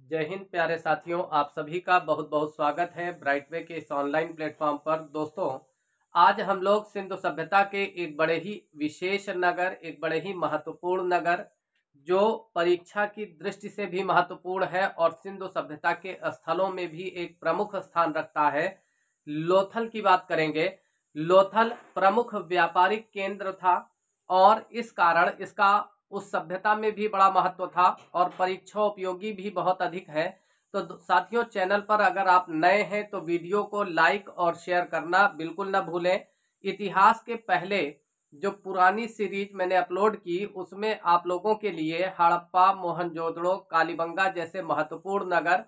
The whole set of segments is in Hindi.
जय हिंद प्यारे साथियों, आप सभी का बहुत बहुत स्वागत है ब्राइटवे के इस ऑनलाइन प्लेटफॉर्म पर। दोस्तों, आज हम लोग सिंधु सभ्यता के एक बड़े ही विशेष नगर, एक बड़े ही महत्वपूर्ण नगर, जो परीक्षा की दृष्टि से भी महत्वपूर्ण है और सिंधु सभ्यता के स्थलों में भी एक प्रमुख स्थान रखता है, लोथल की बात करेंगे। लोथल प्रमुख व्यापारिक केंद्र था और इस कारण इसका उस सभ्यता में भी बड़ा महत्व था और परीक्षा उपयोगी भी बहुत अधिक है। तो साथियों, चैनल पर अगर आप नए हैं तो वीडियो को लाइक और शेयर करना बिल्कुल न भूलें। इतिहास के पहले जो पुरानी सीरीज मैंने अपलोड की, उसमें आप लोगों के लिए हड़प्पा, मोहनजोदड़ो, कालीबंगा जैसे महत्वपूर्ण नगर,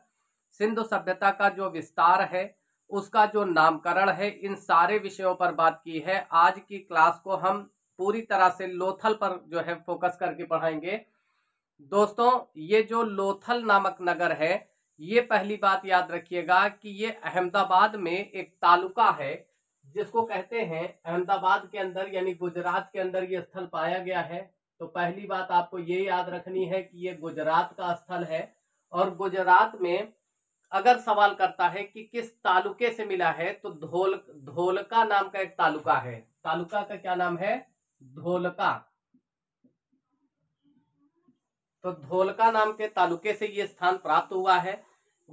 सिंधु सभ्यता का जो विस्तार है, उसका जो नामकरण है, इन सारे विषयों पर बात की है। आज की क्लास को हम पूरी तरह से लोथल पर जो है फोकस करके पढ़ाएंगे। दोस्तों, ये जो लोथल नामक नगर है, ये पहली बात याद रखिएगा कि ये अहमदाबाद में एक तालुका है, जिसको कहते हैं अहमदाबाद के अंदर यानी गुजरात के अंदर ये स्थल पाया गया है। तो पहली बात आपको ये याद रखनी है कि ये गुजरात का स्थल है। और गुजरात में अगर सवाल करता है कि किस तालुके से मिला है, तो धोलका नाम का एक तालुका है। तालुका का क्या नाम है? धोलका। तो धोलका नाम के तालुके से ये स्थान प्राप्त हुआ है।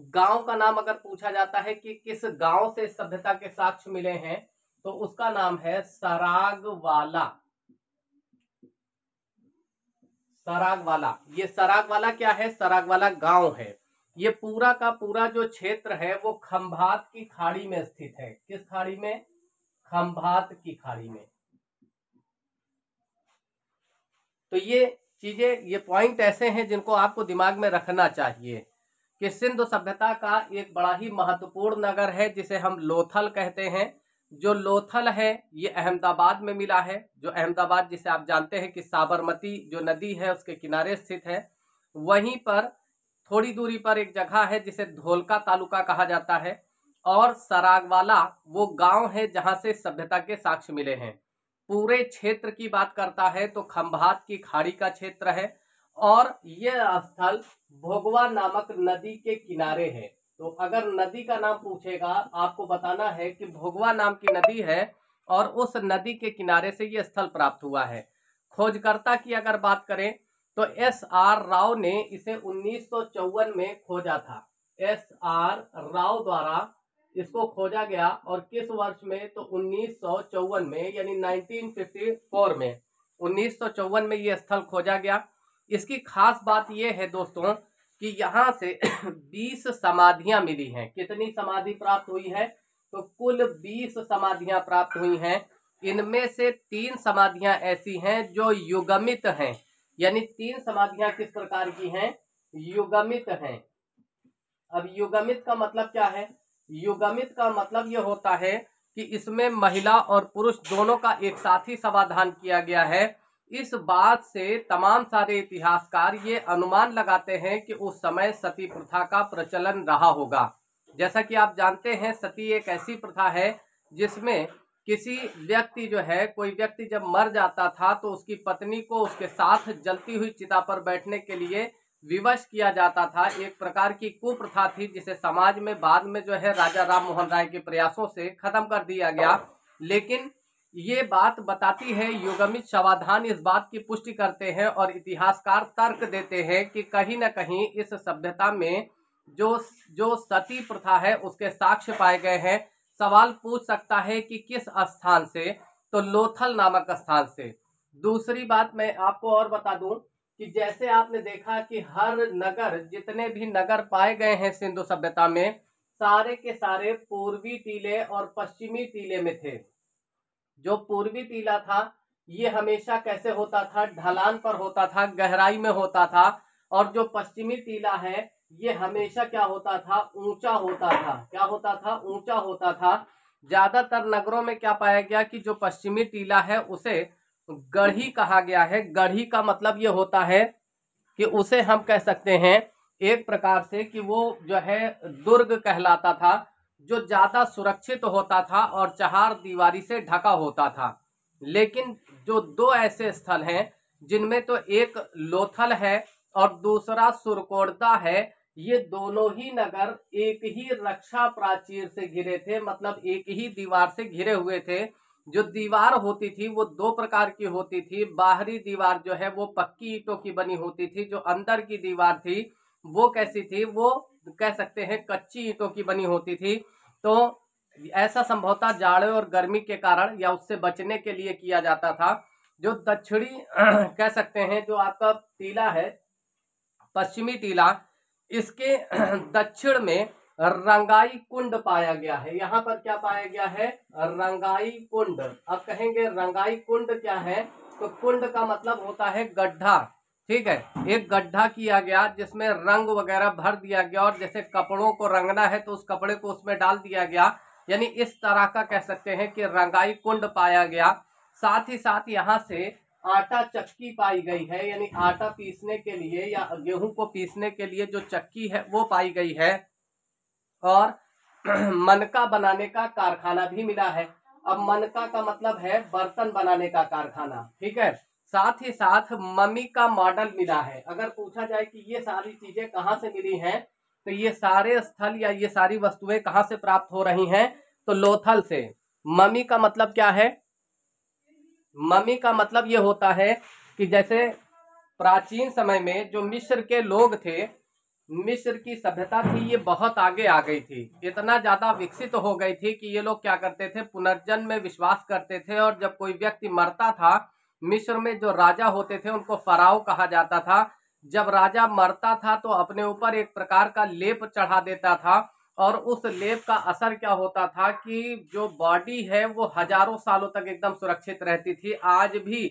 गांव का नाम अगर पूछा जाता है कि किस गांव से सभ्यता के साक्ष्य मिले हैं, तो उसका नाम है सरागवाला। सरागवाला, ये सरागवाला क्या है? सरागवाला गांव है। ये पूरा का पूरा जो क्षेत्र है वो खंभात की खाड़ी में स्थित है। किस खाड़ी में? खंभात की खाड़ी में। तो ये चीजें, ये पॉइंट ऐसे हैं जिनको आपको दिमाग में रखना चाहिए कि सिंधु सभ्यता का एक बड़ा ही महत्वपूर्ण नगर है जिसे हम लोथल कहते हैं। जो लोथल है ये अहमदाबाद में मिला है। जो अहमदाबाद, जिसे आप जानते हैं कि साबरमती जो नदी है उसके किनारे स्थित है, वहीं पर थोड़ी दूरी पर एक जगह है जिसे धोलका तालुका कहा जाता है। और सरागवाला वो गांव है जहां से सभ्यता के साक्ष्य मिले हैं। पूरे क्षेत्र की बात करता है तो खंभात की खाड़ी का क्षेत्र है और यह स्थल भोगवा नामक नदी के किनारे है। तो अगर नदी का नाम पूछेगा, आपको बताना है कि भोगवा नाम की नदी है और उस नदी के किनारे से यह स्थल प्राप्त हुआ है। खोजकर्ता की अगर बात करें तो S.R. राव ने इसे 1954 में खोजा था। S.R. राव द्वारा इसको खोजा गया और किस वर्ष में? तो 1954 में, यानी 1954 में, 1954 में ये स्थल खोजा गया। इसकी खास बात यह है दोस्तों कि यहाँ से 20 समाधियां मिली हैं। कितनी समाधि प्राप्त हुई है? तो कुल 20 समाधियां प्राप्त हुई हैं। इनमें से 3 समाधियां ऐसी हैं जो युगमित हैं। यानी 3 समाधियां किस प्रकार की हैं? युगमित हैं। अब युगमित का मतलब क्या है? युगमित का मतलब यह होता है कि इसमें महिला और पुरुष दोनों का एक साथ ही समाधान किया गया है। इस बात से तमाम सारे इतिहासकार ये अनुमान लगाते हैं कि उस समय सती प्रथा का प्रचलन रहा होगा। जैसा कि आप जानते हैं, सती एक ऐसी प्रथा है जिसमें किसी व्यक्ति जो है, कोई व्यक्ति जब मर जाता था तो उसकी पत्नी को उसके साथ जलती हुई चिता पर बैठने के लिए विवश किया जाता था। एक प्रकार की कुप्रथा थी जिसे समाज में बाद में जो है राजा राम मोहन राय के प्रयासों से खत्म कर दिया गया। लेकिन ये बात बताती है, युगमित समाधान इस बात की पुष्टि करते हैं और इतिहासकार तर्क देते हैं कि कहीं न कहीं इस सभ्यता में जो सती प्रथा है उसके साक्ष्य पाए गए हैं। सवाल पूछ सकता है कि किस स्थान से? तो लोथल नामक स्थान से। दूसरी बात मैं आपको और बता दूं कि जैसे आपने देखा कि हर नगर, जितने भी नगर पाए गए हैं सिंधु सभ्यता में, सारे के सारे पूर्वी टीले और पश्चिमी टीले में थे। जो पूर्वी टीला था ये हमेशा कैसे होता था? ढलान पर होता था, गहराई में होता था। और जो पश्चिमी टीला है ये हमेशा क्या होता था? ऊंचा होता था। क्या होता था? ऊंचा होता था। ज्यादातर नगरों में क्या पाया गया कि जो पश्चिमी टीला है उसे गढ़ी कहा गया है। गढ़ी का मतलब ये होता है कि उसे हम कह सकते हैं एक प्रकार से कि वो जो है दुर्ग कहलाता था, जो ज्यादा सुरक्षित होता था और चार दीवारी से ढका होता था। लेकिन जो दो ऐसे स्थल हैं जिनमें तो एक लोथल है और दूसरा सुरकोटदा है, ये दोनों ही नगर एक ही रक्षा प्राचीर से घिरे थे, मतलब एक ही दीवार से घिरे हुए थे। जो दीवार होती थी वो दो प्रकार की होती थी। बाहरी दीवार जो है वो पक्की ईंटों की बनी होती थी। जो अंदर की दीवार थी वो कैसी थी, वो कह सकते हैं कच्ची ईंटों की बनी होती थी। तो ऐसा संभवतः जाड़े और गर्मी के कारण या उससे बचने के लिए किया जाता था। जो दक्षिणी कह सकते हैं, जो आपका टीला है, पश्चिमी टीला, इसके दक्षिण में रंगाई कुंड पाया गया है। यहाँ पर क्या पाया गया है, रंगाई कुंड। अब कहेंगे रंगाई कुंड क्या है, तो कुंड का मतलब होता है गड्ढा। ठीक है, एक गड्ढा किया गया जिसमें रंग वगैरह भर दिया गया, और जैसे कपड़ों को रंगना है तो उस कपड़े को उसमें डाल दिया गया, यानी इस तरह का कह सकते हैं कि रंगाई कुंड पाया गया। साथ ही साथ यहाँ से आटा चक्की पाई गई है, यानी आटा पीसने के लिए या गेहूं को पीसने के लिए जो चक्की है वो पाई गई है। और मनका बनाने का कारखाना भी मिला है। अब मनका का मतलब है बर्तन बनाने का कारखाना। ठीक है, साथ ही साथ मम्मी का मॉडल मिला है। अगर पूछा जाए कि ये सारी चीजें कहाँ से मिली हैं, तो ये सारे स्थल या ये सारी वस्तुएं कहाँ से प्राप्त हो रही हैं, तो लोथल से। मम्मी का मतलब क्या है, मम्मी का मतलब ये होता है कि जैसे प्राचीन समय में जो मिस्र के लोग थे, मिस्र की सभ्यता थी, ये बहुत आगे आ गई थी, इतना ज्यादा विकसित हो गई थी कि ये लोग क्या करते थे, पुनर्जन्म में विश्वास करते थे। और जब कोई व्यक्ति मरता था, मिस्र में जो राजा होते थे उनको फराओ कहा जाता था। जब राजा मरता था तो अपने ऊपर एक प्रकार का लेप चढ़ा देता था, और उस लेप का असर क्या होता था कि जो बॉडी है वो हजारों सालों तक एकदम सुरक्षित रहती थी। आज भी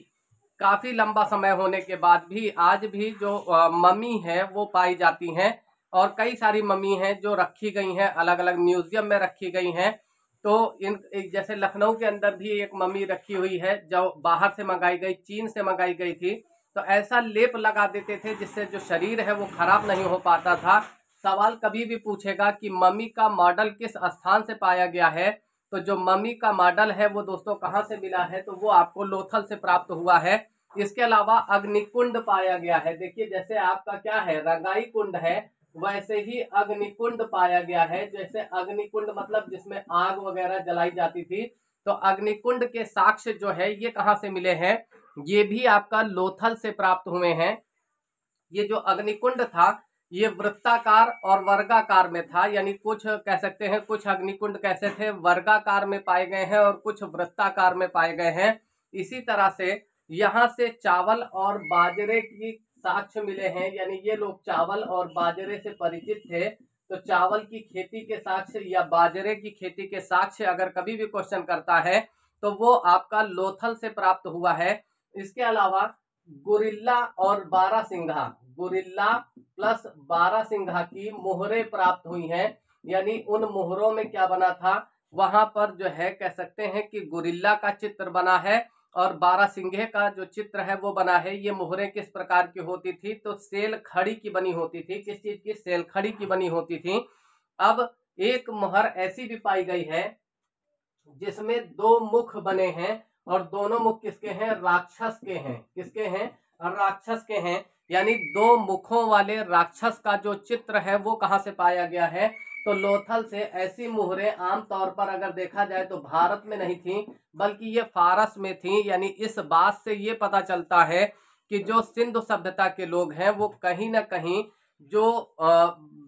काफी लंबा समय होने के बाद भी आज भी जो मम्मी है वो पाई जाती हैं, और कई सारी मम्मी हैं जो रखी गई हैं, अलग अलग म्यूजियम में रखी गई हैं। तो इन जैसे लखनऊ के अंदर भी एक मम्मी रखी हुई है जो बाहर से मंगाई गई, चीन से मंगाई गई थी। तो ऐसा लेप लगा देते थे जिससे जो शरीर है वो खराब नहीं हो पाता था। सवाल कभी भी पूछेगा कि मम्मी का मॉडल किस स्थान से पाया गया है, तो जो मम्मी का मॉडल है वो दोस्तों कहाँ से मिला है, तो वो आपको लोथल से प्राप्त हुआ है। इसके अलावा अग्निकुंड पाया गया है। देखिए जैसे आपका क्या है, रंगाई कुंड है, वैसे ही अग्निकुंड पाया गया है। जैसे अग्निकुंड मतलब जिसमें आग वगैरह जलाई जाती थी, तो अग्निकुंड के साक्ष्य जो है ये कहाँ से मिले हैं, ये भी आपका लोथल से प्राप्त हुए हैं। ये जो अग्निकुंड था ये वृत्ताकार और वर्गाकार में था, यानी कुछ कह सकते हैं कुछ अग्निकुंड कैसे थे, वर्गाकार में पाए गए हैं और कुछ वृत्ताकार में पाए गए हैं। इसी तरह से यहाँ से चावल और बाजरे की साक्ष्य मिले हैं, यानी ये लोग चावल और बाजरे से परिचित थे। तो चावल की खेती के साक्ष्य या बाजरे की खेती के साक्ष्य अगर कभी भी क्वेश्चन करता है तो वो आपका लोथल से प्राप्त हुआ है। इसके अलावा गुरिल्ला और बारहसिंघा, गुरिल्ला प्लस बारहसिंघा की मोहरें प्राप्त हुई हैं। यानी उन मोहरों में क्या बना था, वहां पर जो है कह सकते हैं कि गुरिल्ला का चित्र बना है और बारहसिंघे का जो चित्र है वो बना है। ये मोहरें किस प्रकार की होती थी, तो सेल खड़ी की बनी होती थी। किस चीज की, सेल खड़ी की बनी होती थी। अब एक मोहर ऐसी भी पाई गई है जिसमें दो मुख बने हैं, और दोनों मुख किसके हैं, राक्षस के हैं। किसके हैं, राक्षस के हैं। यानी दो मुखों वाले राक्षस का जो चित्र है वो कहां से पाया गया है, तो लोथल से। ऐसी मुहरें आमतौर पर अगर देखा जाए तो भारत में नहीं थी, बल्कि ये फारस में थी। यानी इस बात से ये पता चलता है कि जो सिंधु सभ्यता के लोग हैं वो कहीं ना कहीं जो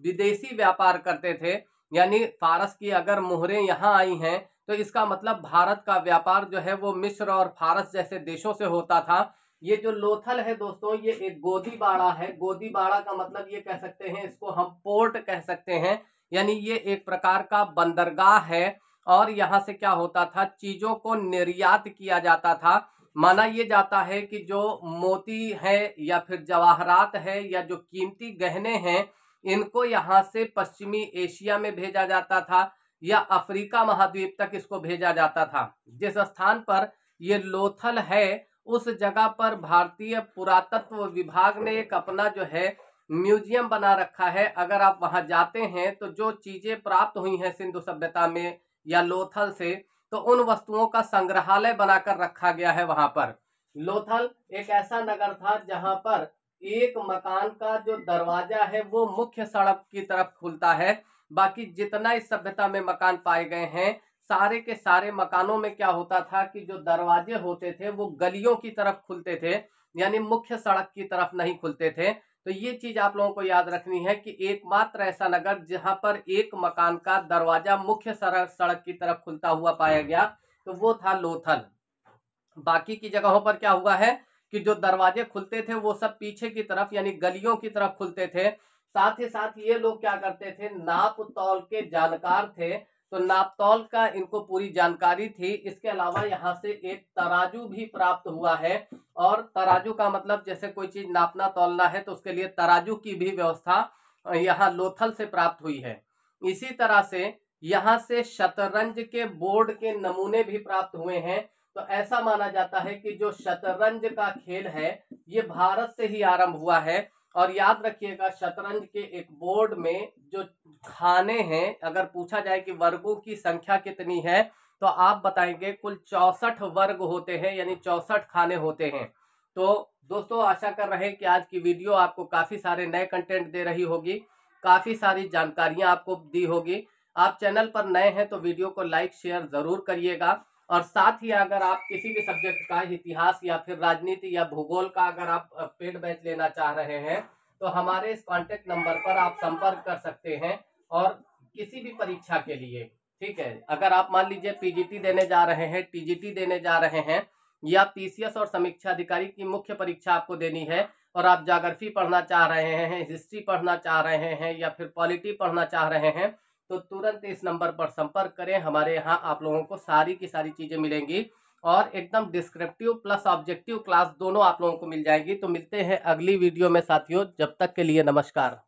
विदेशी व्यापार करते थे, यानी फारस की अगर मुहरें यहाँ आई हैं तो इसका मतलब भारत का व्यापार जो है वो मिस्र और फारस जैसे देशों से होता था। ये जो लोथल है दोस्तों, ये एक गोदी बाड़ा है। गोदी बाड़ा का मतलब ये कह सकते हैं, इसको हम पोर्ट कह सकते हैं, यानी ये एक प्रकार का बंदरगाह है। और यहाँ से क्या होता था, चीजों को निर्यात किया जाता था। माना ये जाता है कि जो मोती है या फिर जवाहरात है या जो कीमती गहने हैं, इनको यहाँ से पश्चिमी एशिया में भेजा जाता था या अफ्रीका महाद्वीप तक इसको भेजा जाता था। जिस स्थान पर ये लोथल है उस जगह पर भारतीय पुरातत्व विभाग ने एक अपना जो है म्यूजियम बना रखा है। अगर आप वहां जाते हैं तो जो चीजें प्राप्त हुई हैं सिंधु सभ्यता में या लोथल से, तो उन वस्तुओं का संग्रहालय बनाकर रखा गया है वहां पर। लोथल एक ऐसा नगर था जहां पर एक मकान का जो दरवाजा है वो मुख्य सड़क की तरफ खुलता है। बाकी जितना इस सभ्यता में मकान पाए गए हैं, सारे के सारे मकानों में क्या होता था कि जो दरवाजे होते थे वो गलियों की तरफ खुलते थे, यानी मुख्य सड़क की तरफ नहीं खुलते थे। तो ये चीज आप लोगों को याद रखनी है कि एकमात्र ऐसा नगर जहां पर एक मकान का दरवाजा मुख्य सड़क की तरफ खुलता हुआ पाया गया तो वो था लोथल। बाकी की जगहों पर क्या हुआ है कि जो दरवाजे खुलते थे वो सब पीछे की तरफ यानी गलियों की तरफ खुलते थे। साथ ही साथ ये लोग क्या करते थे, नाप तौल के जानकार थे, तो नाप तौल का इनको पूरी जानकारी थी। इसके अलावा यहाँ से एक तराजू भी प्राप्त हुआ है, और तराजू का मतलब जैसे कोई चीज नापना तौलना है तो उसके लिए तराजू की भी व्यवस्था यहाँ लोथल से प्राप्त हुई है। इसी तरह से यहाँ से शतरंज के बोर्ड के नमूने भी प्राप्त हुए हैं। तो ऐसा माना जाता है कि जो शतरंज का खेल है ये भारत से ही आरंभ हुआ है। और याद रखिएगा, शतरंज के एक बोर्ड में जो खाने हैं, अगर पूछा जाए कि वर्गों की संख्या कितनी है तो आप बताएंगे कुल 64 वर्ग होते हैं, यानी 64 खाने होते हैं। तो दोस्तों आशा कर रहे हैं कि आज की वीडियो आपको काफी सारे नए कंटेंट दे रही होगी, काफी सारी जानकारियां आपको दी होगी। आप चैनल पर नए हैं तो वीडियो को लाइक शेयर जरूर करिएगा। और साथ ही अगर आप किसी भी सब्जेक्ट का, इतिहास या फिर राजनीति या भूगोल का अगर आप पेड बैच लेना चाह रहे हैं तो हमारे इस कांटेक्ट नंबर पर आप संपर्क कर सकते हैं। और किसी भी परीक्षा के लिए, ठीक है, अगर आप मान लीजिए पीजीटी देने जा रहे हैं, टीजीटी देने जा रहे हैं, या पीसीएस और समीक्षा अधिकारी की मुख्य परीक्षा आपको देनी है, और आप ज्योग्राफी पढ़ना चाह रहे हैं, हिस्ट्री पढ़ना चाह रहे हैं, या फिर पॉलिटी पढ़ना चाह रहे हैं, तो तुरंत इस नंबर पर संपर्क करें। हमारे यहाँ आप लोगों को सारी की सारी चीजें मिलेंगी, और एकदम डिस्क्रिप्टिव प्लस ऑब्जेक्टिव क्लास दोनों आप लोगों को मिल जाएगी। तो मिलते हैं अगली वीडियो में साथियों, जब तक के लिए नमस्कार।